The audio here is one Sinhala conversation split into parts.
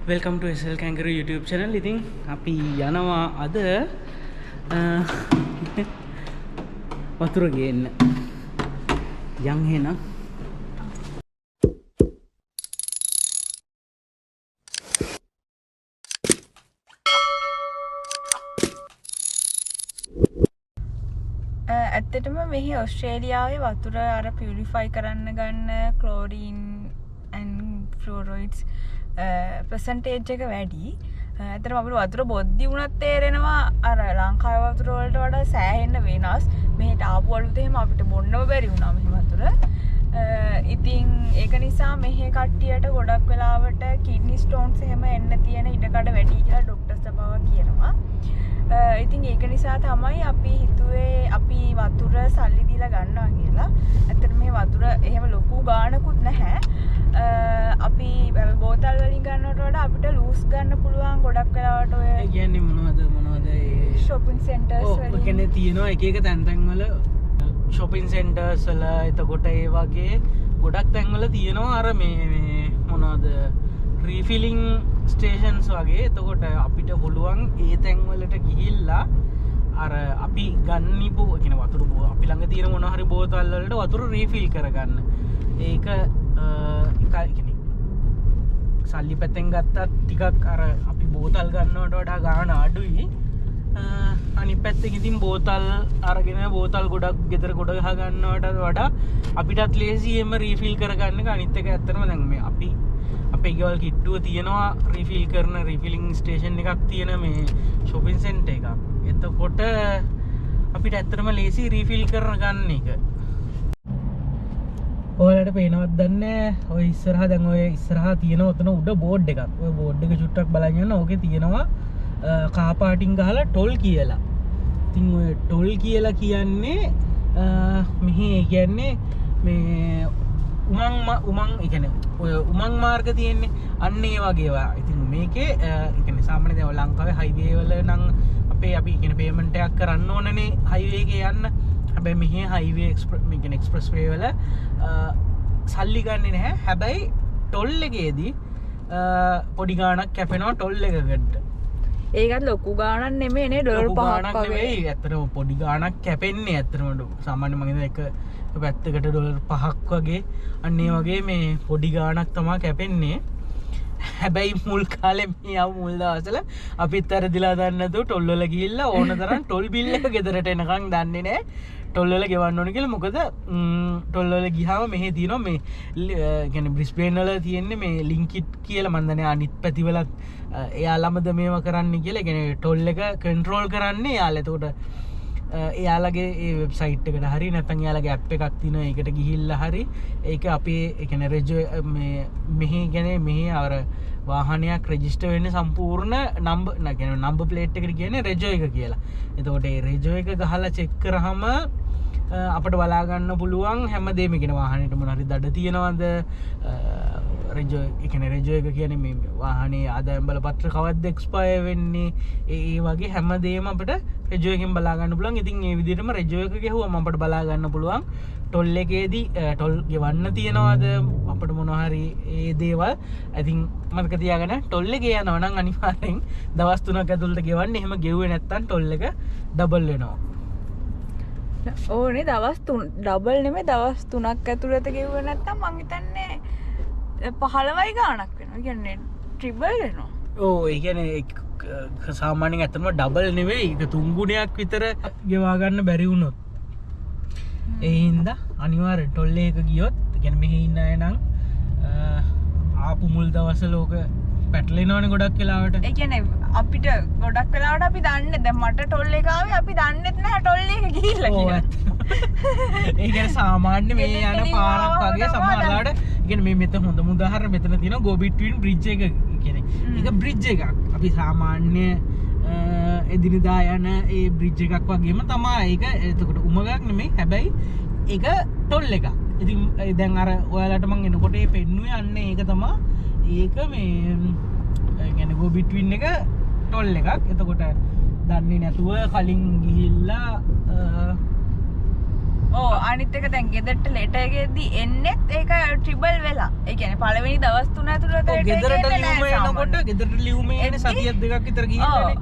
Welcome to SL Kangaroo YouTube channel. ඉතින් අපි යනවා අද වතුර ගේන්න. යන් එහෙනම්. ඇත්තටම මෙහි ඔස්ට්‍රේලියාවේ වතුර අර පියුරිෆයි කරන්න ගන්න ක්ලෝරීන් ඇන්ඩ් ෆ්ලෝරයිඩ්ස් ප්‍රසන්ටේජ් එක වැඩි. ඇත්තටම අපිට වතුර බොද්දි වුණත් තේරෙනවා අර ලංකාවේ වතුර වලට වඩා සෑහෙන්න වෙනස්. මෙහෙට ආපු වලුත් එහෙම අපිට බොන්නම බැරි වුණා මෙහි වතුර. ඉතින් ඒක නිසා මෙහි කට්ටියට ගොඩක් වෙලාවට කිඩ්නි ස්ටෝන්ස් එහෙම එන්න තියෙන ඉඩකඩ වැඩි කියලා ડોක්ටර්ස්ලා පවා කියනවා. ඉතින් ඒක නිසා තමයි අපි හිතුවේ අපි වතුර සල්ලි දීලා ගන්නවා කියලා. ඇත්තටම මේ වතුර එහෙම ලොකු ගාණකුත් නැහැ. අපි බෝතල් වලින් ගන්නවට වඩා අපිට ලූස් ගන්න පුළුවන් ගොඩක් වෙලාවට ඔය ඒ කියන්නේ මොනවද ඒ shopping centers වලින්. ඔව් කියන්නේ තියෙනවා එක එක තැන් වල shopping centers වල එතකොට ඒ වගේ ගොඩක් තැන් වල තියෙනවා අර මේ මොනවද රීෆිලිං ස්ටේෂන්ස් වගේ. එතකොට අපිට පුළුවන් ඒ තැන් වලට ගිහිල්ලා අර අපි ගන්නපු කියන වතුර අපි ළඟ තියෙන මොනවා හරි බෝතල් වලට වතුර රීෆිල් කරගන්න. ඒක සල්ලි පැත්තෙන් ගත්තත් ටිකක් අර අපි බෝතල් ගන්නවට වඩා ගාණ අඩුයි. අනිත් පැත්තෙන් ඉතින් බෝතල් අරගෙන බෝතල් ගොඩක් ගෙදර ගොඩ ගහ ගන්නවට වඩා අපිටත් ලේසියෙම රීෆිල් කරගන්න එක. අනිත් එක ඇත්තටම දැන් මේ අපි අපේ ගෙවල් කිට්ටුව තියෙනවා රීෆිල් කරන රීෆිලිං ස්ටේෂන් එකක් තියෙන මේ shopping center එකක්. එතකොට අපිට ඇත්තටම ලේසි රීෆිල් කරන ගන්න එක. ඔයාලට පේනවත් දන්නේ ඔය ඉස්සරහා දැන් ඔය ඉස්සරහා තියෙන ඔතන උඩ බෝඩ් එකක්. ඔය බෝඩ් එක චුට්ටක් බලන් යන්න. ඕකේ තියෙනවා කා පාටින් ගහලා ටොල් කියලා. ඉතින් ඔය ටොල් කියලා කියන්නේ මෙහි කියන්නේ මේ උමං ඒ කියන්නේ ඔය උමං මාර්ග තියෙන්නේ අන්න ඒ වගේ ඒවා. ඉතින් මේකේ ඒ කියන්නේ සාමාන්‍යයෙන් දැන් ලංකාවේ හයිවේ වල නම් අපි කියන්නේ පේමන්ට් එකක් කරන්න ඕනනේ හයිවේ එකේ යන්න. හැබැයි මෙහි හයිවේ මේ කියන්නේ එක්ස්ප්‍රස් වේ වල සල්ලි ගන්නෙ නැහැ. හැබැයි ටොල් එකේදී පොඩි ගාණක් කැපෙනවා ටොල් එකකට. ඒකත් ලොකු ගාණක් නෙමෙයිනේ ඩොලර් 5ක් වගේ. ඇත්තටම පොඩි ගාණක් කැපෙන්නේ ඇත්තටම සාමාන්‍ය මම හිතන එක පැත්තකට ඩොලර් 5ක් වගේ අන්න ඒ වගේ මේ පොඩි ගාණක් තමයි කැපෙන්නේ. හැබැයි මුල් කාලේ මේ ආව මුල් දවස්වල අපිත් අර දිලා දන්නේ නැතුව ටොල් වල ගිහිල්ලා ඕන තරම් ටොල් බිල් එක ගෙදරට එනකන් දන්නේ නැහැ. ටොල් වල ගෙවන්න ඕන කියලා. මොකද ටොල් වල ගියාම මෙහෙ තියෙනවා මේ කියන්නේ බ්‍රිස්බේන් වල තියෙන්නේ මේ ලින්කිට් කියලා මන් දන්නේ අනිත් පැතිවලත් එයාලමද මේවා කරන්න කියලා. ඒ කියන්නේ ටොල් එක කන්ට්‍රෝල් කරන්නේ එයාලා. එතකොට එයාලගේ ඒ වෙබ්සයිට් එකට හරි නැත්නම් එයාලගේ ඇප් එකක් තියෙනවා. ඒකට ගිහිල්ලා හරි ඒක අපේ ඒ කියන්නේ රෙජෝ මේ මෙහි කියන්නේ මෙහි අර වාහනයක් රෙජිස්ටර් වෙන්නේ සම්පූර්ණ නම්බර් ප්ලේට් එකට කියන්නේ රෙජෝ එක කියලා. එතකොට ඒ රෙජෝ එක ගහලා චෙක් කරාම අපිට බලා ගන්න පුළුවන් හැමදේම කියන වාහනේට මොන හරි දඩ තියෙනවද රෙජෝ ඒ කියන්නේ රෙජෝ එක කියන්නේ මේ වාහනේ ආදායම් බලපත්‍ර කවද්ද එක්ස්පයර් වෙන්නේ ඒ වගේ හැමදේම අපිට රෙජෝ එකෙන් බලා ගන්න පුළුවන්. ඉතින් මේ විදිහටම රෙජෝ එක ගෙහුවම අපිට බලා ගන්න පුළුවන් ටොල් එකේදී ටොල් ගෙවන්න තියනවද අපිට මොනවා හරි ඒ දේවල්. ඉතින් මතක තියාගන්න ටොල් එකේ යනවා නම් අනිවාර්යෙන් දවස් 3ක් ඇතුළත ගෙවන්න. එහෙම ගෙවුවේ නැත්නම් ටොල් එක ඩබල් වෙනවා. ඕනේ දවස් 3 ඩබල් නෙමෙයි දවස් 3ක් ඇතුළත ගෙවුවේ නැත්නම් මං හිතන්නේ 15යි ගාණක් වෙනවා. කියන්නේ ට්‍රිබල් වෙනවා. ඔව් ඒ කියන්නේ සාමාන්‍යයෙන් ඇත්තටම ඩබල් නෙවෙයි ඒක 3 ගුණයක් විතර ගෙවා ගන්න බැරි වුණොත්. ඒ හින්දා අනිවාර්යෙන් ටොල් එක ගියොත් ඒ කියන්නේ මෙහි ඉන්න අය නම් ආපු මුල් දවස්වල ඕක පැටලෙනවනේ ගොඩක් වෙලාවට. ඒ කියන්නේ අපිට ගොඩක් වෙලාවට අපි දන්නේ දැන් මට ටොල් එක ආවේ අපි දන්නෙත් නැහැ ටොල් එක ගිහිල්ලා කියලා. ඒ කියන්නේ සාමාන්‍ය මේ යන පාරක් වගේ සමහරලාට ඒ කියන්නේ මේ මෙතන හොඳම උදාහරණ මෙතන තියෙනවා ගෝ බිට්වීන් බ්‍රිජ් එක කියන්නේ. ඒක බ්‍රිජ් එකක්. අපි සාමාන්‍ය එදිනදා යන ඒ බ්‍රිජ් එකක් වගේම තමයි ඒක. එතකොට උමගක් නෙමෙයි. හැබැයි ඒක ටොල් එකක්. ඉතින් දැන් අර ඔයාලට මම එනකොට මේ පෙන්නුවේ අන්න ඒක තමයි. ඒක මේ කියන්නේ ගෝ බිට්වීන් එක ටොල් එකක්. එතකොට දන්නේ නැතුව කලින් ගිහිල්ලා ඕ අනිත් එක දැන් ගෙදරට ලෙටර් එකේදී එන්නෙත් ඒක ට්‍රිබල් වෙලා. ඒ කියන්නේ පළවෙනි දවස් 3 ඇතුළත ගෙදරට ලියුම එනකොට ගෙදරට ලියුම එන්නේ සතියක් දෙකක් විතර ගිහිල්ලානේ.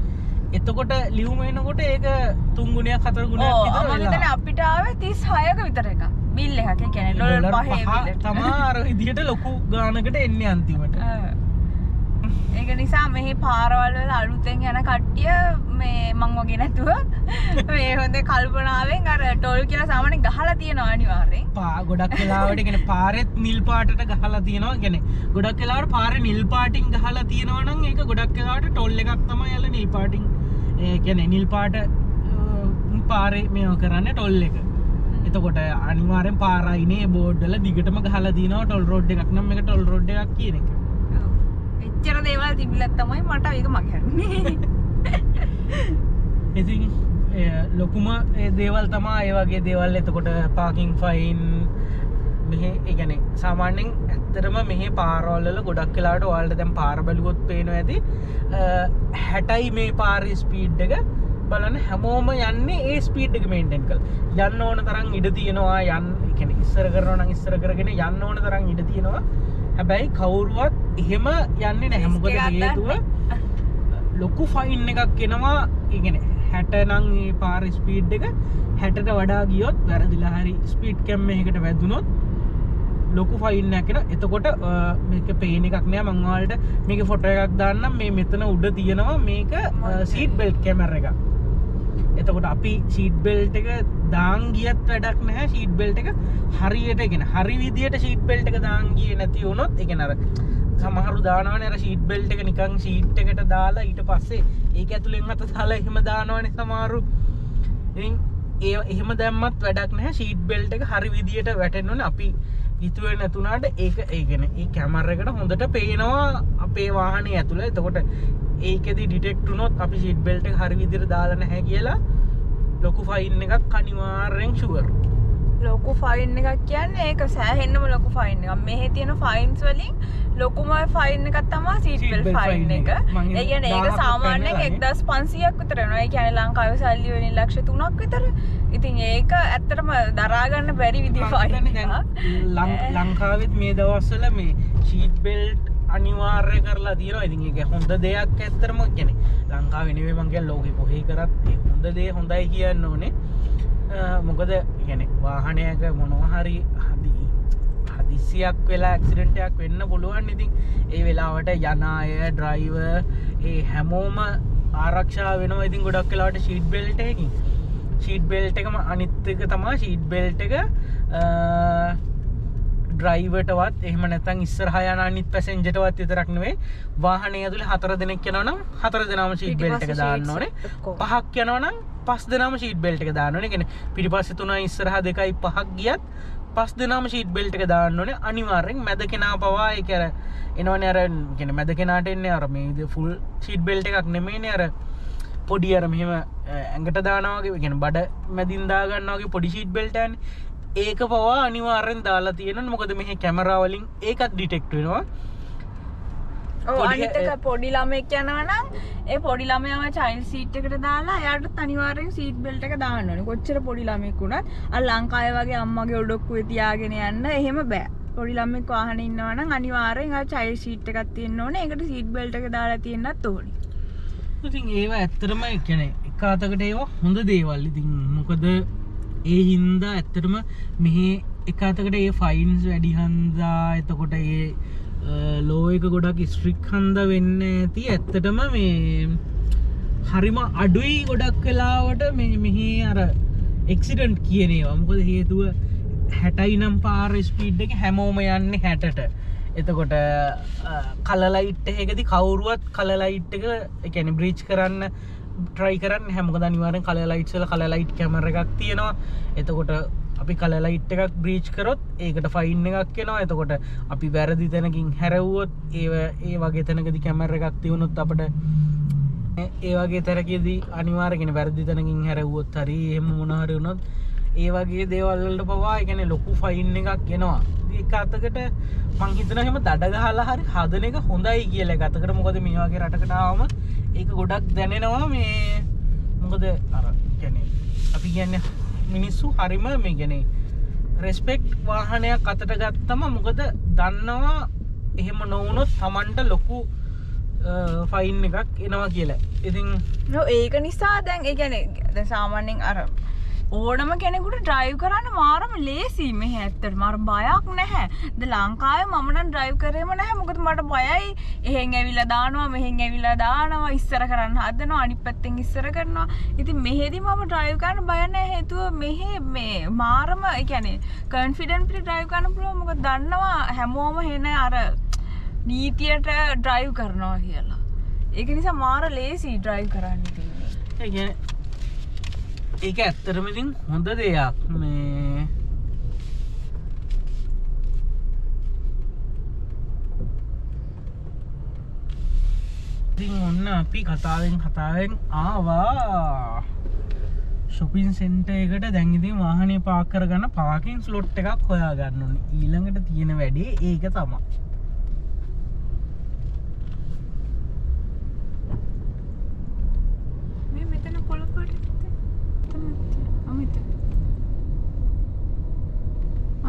එතකොට ලියුම එනකොට ඒක 3 ගුණයක් 4 ගුණයක් විතර වෙලා. මම හිතන්නේ අපිට ආවේ 36ක විතර එකක්. බිල් එකක්. ඒ කියන්නේ ඩොලර් 5 බිල් තමයි අර විදියට ලොකු ගානකට එන්නේ අන්තිමට. ඒක නිසා මෙහි පාරවල් වල අලුතෙන් යන කට්ටිය මේ මං වගේ නැතුව මේ හොඳ කල්පනාවෙන් අර ටෝල් කියලා සාමාන්‍යයෙන් ගහලා තියෙනවා අනිවාර්යෙන්. ගොඩක් වෙලාවට කියන්නේ පාරෙත් නිල් පාටට ගහලා තියෙනවා. කියන්නේ ගොඩක් වෙලාවට පාරේ නිල් පාටින් ගහලා තියෙනවා නම් ඒක ගොඩක් වෙලාවට ටෝල් එකක් තමයි යලා නිල් පාටින්. ඒ කියන්නේ නිල් පාට පාරේ මේව කරන්නේ ටෝල් එක. එතකොට අනිවාර්යෙන් පාරයිනේ බෝඩ් වල දිගටම ගහලා තියෙනවා ටෝල් රෝඩ් එකක් නම් මේක ටෝල් රෝඩ් එකක් කියන එක. එච්චර දේවල් තිබිලත් තමයි මට ඒක මගේ හරුනේ. ඉතින් ලොකුම දේවල් තමයි ඒ වගේ දේවල්. එතකොට පාකින් ෆයින් මෙහි ඒ කියන්නේ සාමාන්‍යයෙන් ඇත්තටම මෙහි පාරවල් වල ගොඩක් වෙලාවට ඔයාලට දැන් පාර බැලුවොත් පේනවා ඇති 60යි මේ පාරේ ස්පීඩ් එක බලන්න හැමෝම යන්නේ ඒ ස්පීඩ් එක මේන්ටේන් කරලා. යන්න ඕන තරම් ඉඩ තියෙනවා ඒ කියන්නේ ඉස්සර කරනවා නම් ඉස්සර කරගෙන යන්න ඕන තරම් ඉඩ තියෙනවා. හැබැයි කවුරුවත් එහෙම යන්නේ නැහැ. මොකද හේතුව ලොකු ෆයින් එකක් එනවා. ඒ කියන්නේ 60 නම් මේ පාර ස්පීඩ් එක 60ට වඩා ගියොත් වැරදිලා හරි ස්පීඩ් කැම් එකකට වැදුනොත් ලොකු ෆයින් එකක් එනවා. එතකොට මේක පේන එකක් නෑ. මම ඔයාලට මේකේ ෆොටෝ එකක් දාන්නම්. මේ මෙතන උඩ තියෙනවා මේක සීට් බෙල්ට් කැමරා එකක්. එතකොට අපි ෂීට් බෙල්ට් එක දාන් ගියත් වැඩක් නැහැ. ෂීට් බෙල්ට් එක හරියට කියන්නේ හරි විදියට ෂීට් බෙල්ට් එක දාන් ගියේ නැති වුණොත් ඒ කියන්නේ අර සමහරු දානවනේ අර ෂීට් බෙල්ට් එක නිකන් ෂීට් එකට දාලා ඊට පස්සේ ඒක ඇතුලෙන් අත දාලා එහෙම දානවනේ සමහරු. ඉතින් ඒ එහෙම දැම්මත් වැඩක් නැහැ. ෂීට් බෙල්ට් එක හරි විදියට වැටෙන්න ඕනේ. අපි හිතුවේ නැතුණාට ඒක ඒ කියන්නේ ඒ කැමරා එකට හොඳට පේනවා අපේ වාහනේ ඇතුළේ. එතකොට ඒකෙදි ඩිටෙක්ට් වුණොත් අපි ෂීට් බෙල්ට් එක හරි විදියට දාලා නැහැ කියලා ලොකු ෆයින් එකක් අනිවාර්යෙන් ෂුවර්. ලොකු ෆයින් එකක් කියන්නේ ඒක සෑහෙන්නම ලොකු ෆයින් එකක්. මෙහි තියෙන ෆයින්ස් වලින් ලොකුම ෆයින් එකක් තමයි සීට් බෙල්ට් ෆයින් එක. ඒ කියන්නේ ඒක සාමාන්‍යයෙන් 1500ක් විතර වෙනවා. ඒ කියන්නේ ලංකාවේ සල්ලි වලින් ලක්ෂ 3ක් විතර. ඉතින් ඒක ඇත්තටම දරා ගන්න බැරි විදිහ ෆයින් එකක්. ලංකාවෙත් මේ දවස්වල මේ ෂීට් බෙල්ට් අනිවාර්ය කරලා තියෙනවා. ඉතින් ඒක හොඳ දෙයක් ඇත්තටම කියන්නේ ලංකාවේ නෙවෙයි මං කියන්නේ ලෝකෙ කොහේ කරත් ඒ හොඳ දේ හොඳයි කියන්න ඕනේ. මොකද කියන්නේ වාහනයක මොනවා හරි හදිසියක් වෙලා ඇක්සිඩන්ට් එකක් වෙන්න පුළුවන්. ඉතින් ඒ වෙලාවට යන අය ඩ්‍රයිවර් ඒ හැමෝම ආරක්ෂා වෙනවා. ඉතින් ගොඩක් වෙලාවට ෂීට් බෙල්ට් එකකින් ෂීට් බෙල්ට් එකම අනිත් එක තමයි ෂීට් බෙල්ට් එක ඩ්‍රයිවර්ටවත් එහෙම නැත්නම් ඉස්සරහා යන අනිත් පැසෙන්ජර්ටවත් විතරක් නෙවෙයි වාහනේ ඇතුලේ 4 දෙනෙක් යනවා නම් 4 දෙනාම ෂීට් බෙල්ට් එක දාන්න ඕනේ. 5ක් යනවා නම් 5 දෙනාම ෂීට් බෙල්ට් එක දාන්න ඕනේ. කියන්නේ පිටිපස්සේ 3යි ඉස්සරහා 2යි 5ක් ගියත් 5 දෙනාම ෂීට් බෙල්ට් එක දාන්න ඕනේ. අනිවාර්යෙන් මැද කෙනා පවා ඒක අර එනවනේ අර කියන්නේ මැද කෙනාට එන්නේ අර මේ ෆුල් ෂීට් බෙල්ට් එකක් නෙමෙයිනේ අර පොඩි අර මෙහෙම ඇඟට දානවා වගේ කියන්නේ බඩ මැදින් දා ගන්නවා වගේ පොඩි ෂීට් බෙල්ට් එකනේ. ඒක පවා අනිවාර්යෙන් දාලා තියෙනවා. මොකද මෙහි කැමරා වලින් ඒකත් ඩිටෙක්ට් වෙනවා. අනිත් එක පොඩි ළමෙක් යනවා නම් ඒ පොඩි ළමයාව චයිල්ඩ් සීට් එකට දාලා එයාටත් අනිවාර්යෙන් සීට් බෙල්ට් එක දාන්න ඕනේ. කොච්චර පොඩි ළමෙක් වුණත් අර ලංකාවේ වගේ අම්මගේ ඔඩොක්කුවේ තියාගෙන යන්න එහෙම බෑ. පොඩි ළමෙක් වාහනේ ඉන්නවා නම් අනිවාර්යෙන් අර චයිල්ඩ් සීට් එකක් තියෙන්න ඕනේ. ඒකට සීට් බෙල්ට් එක දාලා තියෙන්නත් ඕනේ. ඉතින් ඒවා ඇත්තටම කියන්නේ එක අතකට ඒවා හොඳ දේවල්. ඉතින් මොකද ඒ හින්දා ඇත්තටම මෙහි එක අතකට ඒ ෆයින්ස් වැඩි හන්දා එතකොට ඒ ලෝ එක ගොඩක් ස්ට්‍රික් හන්දා වෙන්න ඇති. ඇත්තටම මේ හරිම අඩුයි ගොඩක් වෙලාවට මෙහි අර එක්සිඩන්ට් කියන ඒවා. මොකද හේතුව 60යි නම් පාර ස්පීඩ් එක හැමෝම යන්නේ 60ට. එතකොට කලර් ලයිට් එකකදී කවුරුවත් කලර් ලයිට් එක ඒ කියන්නේ බ්‍රීච් කරන්න try කරන්න නැහැ. මොකද අනිවාර්යෙන් කලර් ලයිට්ස් වල කලර් ලයිට් කැමරා එකක් තියෙනවා. එතකොට අපි කලර් ලයිට් එකක් බ්‍රීච් කරොත් ඒකට ෆයින් එකක් එනවා. එතකොට අපි වැරදි තැනකින් හැරෙව්වොත් ඒ වගේ තැනකදී කැමරා එකක් තියුණොත් අපිට ඒ වගේ තැනකදී අනිවාර්යෙන් වැරදි තැනකින් හැරෙව්වොත් හරි එහෙම මොන හරි වුණොත් ඒ වගේ දේවල් වලට පවා ඒ කියන්නේ ලොකු ෆයින් එකක් එනවා. ඒක අතකට මං හිතනවා එහෙම දඩ ගහලා හරි හදන එක හොඳයි කියලා. ඒක අතකට මොකද මේ වගේ රටකට ආවම ඒක ගොඩක් දැනෙනවා මේ මොකද අර කියන්නේ අපි කියන්නේ මිනිස්සු හරිම මේ කියන්නේ රෙස්පෙක්ට් වාහනයක් අතට ගත්තම මොකද දන්නවා එහෙම නොවුනොත් Tamanට ලොකු ෆයින් එකක් එනවා කියලා. ඉතින් ඒක නිසා දැන් ඒ කියන්නේ දැන් සාමාන්‍යයෙන් අර ඕනම කෙනෙකුට ඩ්‍රයිව් කරන්න මාරම ලේසි මෙහෙ ඇත්තට මාර බයක් නැහැ. දැන් ලංකාවේ මම නම් ඩ්‍රයිව් කරේම නැහැ. මොකද මට බයයි. එහෙන් ඇවිල්ලා දානවා මෙහෙන් ඇවිල්ලා දානවා ඉස්සර කරන්න හදනවා අනිත් පැත්තෙන් ඉස්සර කරනවා. ඉතින් මෙහෙදි මම ඩ්‍රයිව් කරන්න බය නැහැ. හේතුව මෙහෙ මේ මාරම ඒ කියන්නේ කොන්ෆිඩන්ට්ලි ඩ්‍රයිව් කරන්න පුළුවන්. මොකද දන්නවා හැමෝම හෙන අර නීතියට ඩ්‍රයිව් කරනවා කියලා. ඒක නිසා මාර ලේසි ඩ්‍රයිව් කරන්න තියෙන්නේ. ඒ කියන්නේ ඒක ඇත්තටම ඉතින් හොඳ දෙයක් මේ ඉතින් ඔන්න අපි කතාවෙන් ආවා shopping center එකට. දැන් ඉතින් වාහනේ පාක් කරගන්න පාකින් ස්ලොට් එකක් හොයාගන්න ඕනේ. ඊළඟට තියෙන වැඩේ ඒක තමයි. මේ මෙතන කොළපාට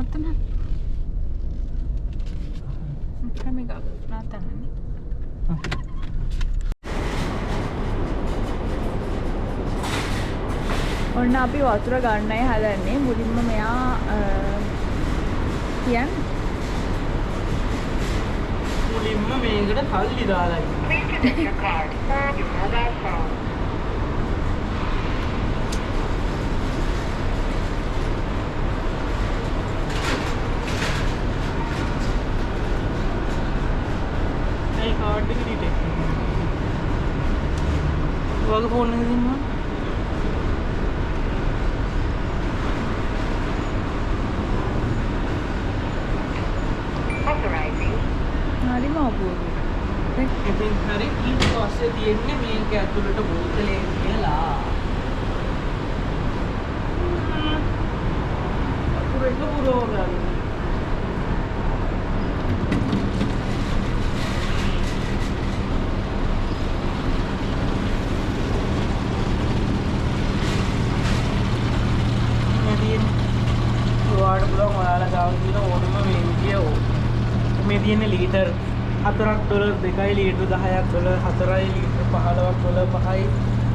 අතන කැමි ගා නාතනනේ ඔන්න අපි වතුර ගන්නයි හදන්නේ. මුලින්ම මෙයා මුලින්ම මේකට තල්ලි දාලා कार्ड की डिटेल वग फोन नहीं दिमा ऑथराइजिंग हरी माबूर ඉතින් හරි ඊට පස්සේ තියෙන්නේ මේක ඇතුළට බෝතලේ කියලා වතුර එක පුරව ගන්න. මේ තියෙන ලීටර් 4ක් ඩොලර් 2යි ලීටර් 10ක් ඩොලර් 4යි ලීටර් 15ක් ඩොලර් 5යි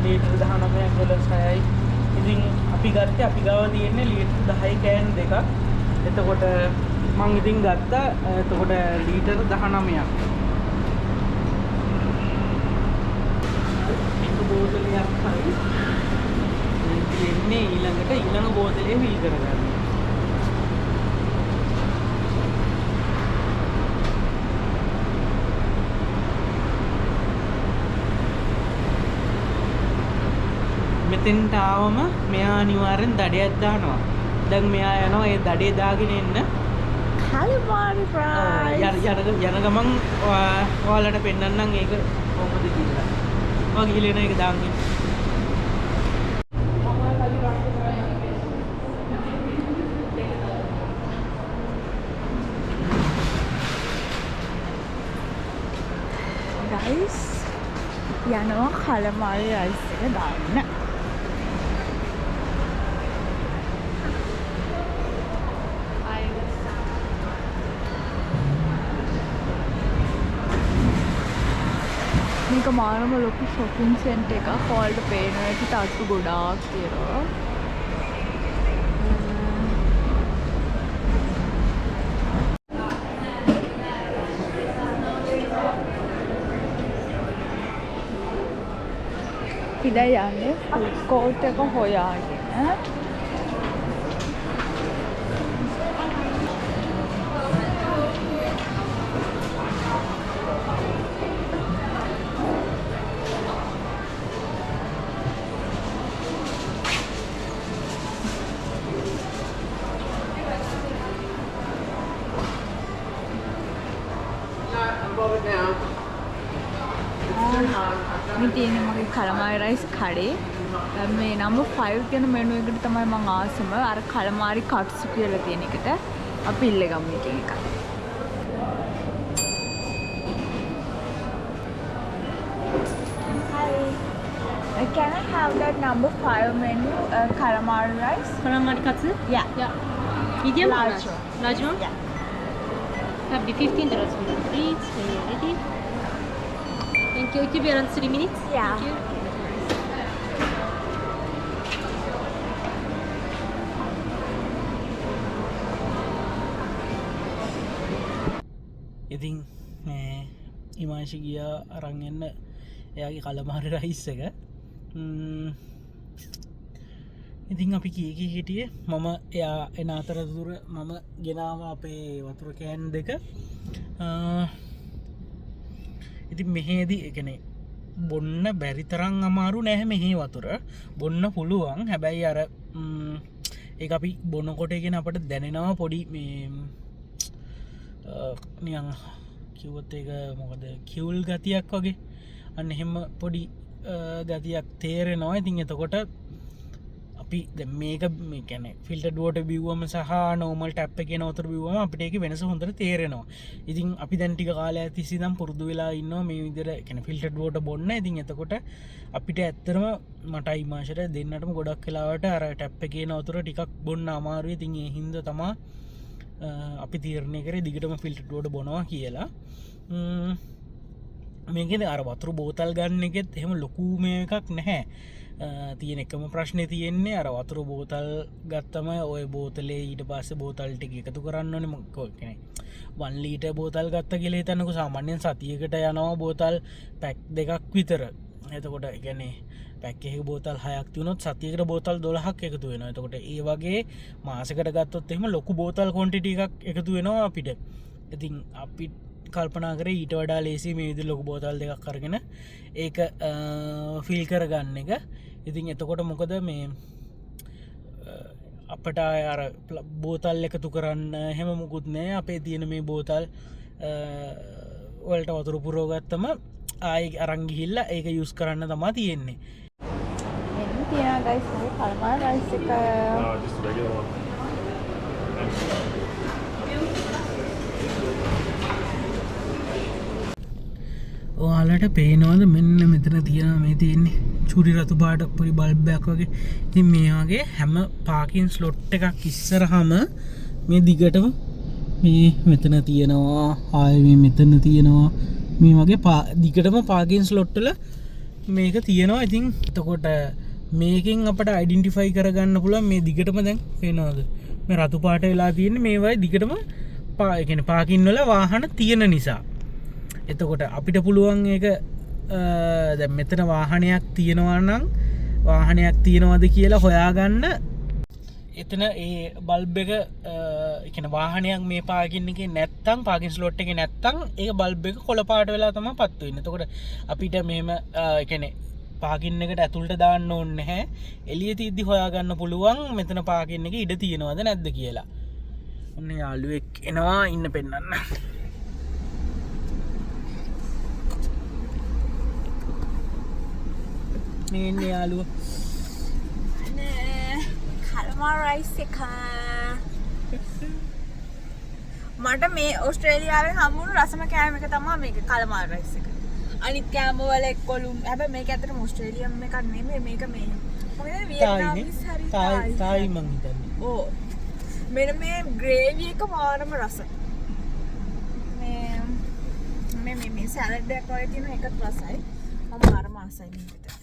ලීටර් 19ක් ඩොලර් 6යි. ඉතින් අපි ගත්තේ අපි ගාව තියෙන්නේ ලීටර් 10 කෑන් දෙකක්. එතකොට මම ඉතින් ගත්තා එතකොට ලීටර් 19ක්. එක බෝතලයක් හරි තියෙන්නේ ඊළඟ බෝතලේ වීල් කරගන්න. මෙතෙන්ට ආවම මෙයා අනිවාර්යෙන් දඩයක් දානවා. දැන් මෙයා යනවා ඒ දඩේ දාගෙන එන්න. කලමාරි ප්‍රයිස් යන ගමන් ඔයාලට පෙන්නන්නම් ඒක කොහොමද කියලා. ඔයා ගිහලා එන එක දාන්නේ. ගයිස් යනවා කලමාරි රයිස් එක දාන්න. මේක මාරම ලොකු shopping center එකක්. ඔයාලට පේනවා ඇති තට්ටු ගොඩාක් තියෙනවා. ඉතින් යන්නේ ෆුඩ් කෝට් එක හොයාගෙන. මේ තියෙන්නේ මගේ කලමාරි රයිස් කඩේ. මේ නම්බර් 5 කියන මෙනු එකට තමයි මම ආසම. අර කලමාරි කට්සු කියලා තියෙන එකට අපි ඉල්ලගමු එකෙන් එකක්. Can I have that number 5 menu, calamari rice? Calamari katsu? Yeah. Yeah. Medium or Large large? one. Large one? Yeah. That'll be $15 for the treats when you're ready. Thank you. It will be around 3 minutes. Yeah. Thank you. ඉතින් ඉමාශි ගියා අරංගන්න එයාගේ කලමාරි රයිස් එක ඉතින් අපි කියක හිටියේ මම එයා එන අතරතුර මම ගෙනාව අපේ වතුර කෑන් දෙක ඉතින් මෙහේදී එකනේ බොන්න බැරිතරං අමාරු නැහැ මෙහි වතුර බොන්න පුළුවන් හැබැයි අර ඒ අපි බොන්නකොටගෙන අපට දැනෙනවා පොඩි නියන් කිව්වොත් ඒක මොකද කිවුල් ගතියක් වගේ අන්න එහෙම පොඩි ගතියක් තේරෙනවා ඉතින් එතකොට අපි මේක මේ කියන්නේ ෆිල්ටර්ඩ් වෝටර් බිව්වම සහ නෝමල් ටැප් එකේ වතුර බිව්වම අපිට ඒකේ වෙනස හොඳට තේරෙනවා. ඉතින් අපි දැන් ටික කාලයක් තිස්සේ ඉඳන් පුරුදු වෙලා ඉන්නවා මේ විදිහට කියන්නේ ෆිල්ටර්ඩ් වෝටර් බොන්න. ඉතින් එතකොට අපිට ඇත්තටම මට ඉමාශයට දෙන්නටම ගොඩක් වෙලාවට අර ටැප් එකේ වතුර ටිකක් බොන්න අමාරුයි. ඉතින් ඒ හින්දා තමයි අපි තීරණය කරේ දිගටම ෆිල්ටර්ඩ් වෝටර් බොනවා කියලා. මේකෙද අර වතුර බෝතල් ගන්න එකෙත් එහෙම ලොකු මේකක් නැහැ. තියෙන එකම ප්‍රශ්නය තියෙන්නේ අර වතුර බෝතල් ගත්තම ඔය බෝතලේ ඊට පස්සේ බෝතල් ටික එකතු කරන්න ඕනේ මොකද කියන්නේ 1 ලීටර් බෝතල් ගත්ත කියලා හිතන්නකෝ සාමාන්‍යයෙන් සතියකට යනවා බෝතල් පැක් දෙකක් විතර. එතකොට ඒ කියන්නේ පැක් එකක බෝතල් 6ක් තියුණොත් සතියකට බෝතල් 12ක් එකතු වෙනවා. එතකොට ඒ වගේ මාසෙකට ගත්තොත් එහෙම ලොකු බෝතල් ක්වොන්ටිටි එකක් එකතු වෙනවා අපිට. ඉතින් අපි කල්පනා කරේ ඊට වඩා ලේසි මේ විදිහට ලොකු බෝතල් දෙකක් අරගෙන ඒක ෆිල් කරගන්න එක. ඉතින් එතකොට මොකද මේ අපට අර බෝතල් එකතු කරන්න එහෙම මුකුත් නෑ. අපේ තියෙන මේ බෝතල් වලට වතුර පුරව ගත්තම ආයි අරන් ගිහිල්ලා ඒක යූස් කරන්න තමයි තියෙන්නේ. මෙන්න තියනවා guys මේ calamari rice එක. Just a regular one. ඔයාලට පේනවද මෙන්න මෙතන තියෙන මේ තියෙන්නේ චුරි රතු පාට පොඩි බල්බයක් වගේ. ඉතින් මේ වගේ හැම පාකින් ස්ලොට් එකක් ඉස්සරහම මේ දිගටම මේ මෙතන තියෙනවා ආයෙ මේ මෙතන තියෙනවා මේ වගේ දිගටම පාකින් ස්ලොට් වල මේක තියෙනවා. ඉතින් එතකොට මේකෙන් අපට අයිඩෙන්ටිෆයි කරගන්න පුළුවන් මේ දිගටම දැන් පේනවද මේ රතු පාට වෙලා තියෙන්නේ මේ වගේ දිගටම කියන්නේ පාකින් වල වාහන තියෙන නිසා. එතකොට අපිට පුළුවන් ඒක දැන් මෙතන වාහනයක් තියෙනවා නම් වාහනයක් තියෙනවද කියලා හොයාගන්න එතන ඒ බල්බ් එක ඒ කියන්නේ වාහනයක් මේ පාකින් එකේ නැත්තම් පාකින් ස්ලොට් එකේ නැත්තම් ඒක බල්බ් එක කොළ පාට වෙලා තමයි පත්තු වෙන්නේ. එතකොට අපිට මෙහෙම ඒ කියන්නේ පාකින් එකට ඇතුළට දාන්න ඕනේ නැහැ. එළිය තියද්දි හොයාගන්න පුළුවන් මෙතන පාකින් එකේ ඉඩ තියෙනවද නැද්ද කියලා. ඔන්න යාළුවෙක් එනවා ඉන්න පෙන්නන්න. මේ යාළුව calamari rice එක මට මේ ඕස්ට්‍රේලියාවෙන් හම්බුණු රසම කෑම එක තමයි මේක calamari rice එක. අනිත් කෑම වල එක්කොලුම් හැබැයි මේක ඇත්තටම ඕස්ට්‍රේලියාම් එකක් නෙමෙයි මේක මේ මොකද වියට්නාමීස් හරි තායි මං හිතන්නේ. ඕ මෙන්න මේ ග්‍රේවි එක මාරම රස. මේ සැලඩ් එකක් වගේ තියෙන එකත් රසයි. මම මාරම ආසයි මේකට.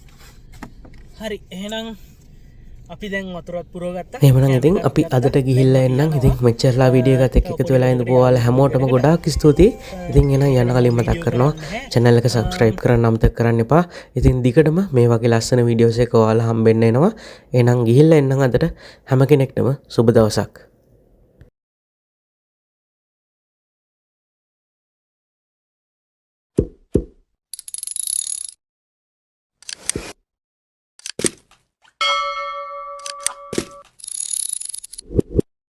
හරි එහෙනම් අපි දැන් වතුරත් පුරව ගත්තා. එහෙමනම් ඉතින් අපි අදට ගිහිල්ලා එන්නම්. ඉතින් මෙච්චරලා වීඩියෝ එකත් එක්ක එකතු වෙලා ඉඳපු ඔයාලා හැමෝටම ගොඩාක් ස්තුතියි. ඉතින් එහෙනම් යන්න කලින් මතක් කරනවා channel එක subscribe කරන්න අමතක කරන්න එපා. ඉතින් දිගටම මේ වගේ ලස්සන වීඩියෝස් එක ඔයාලා හම්බෙන්න එනවා. එහෙනම් ගිහිල්ලා එන්නම් අදට හැම කෙනෙක්ටම සුබ දවසක්.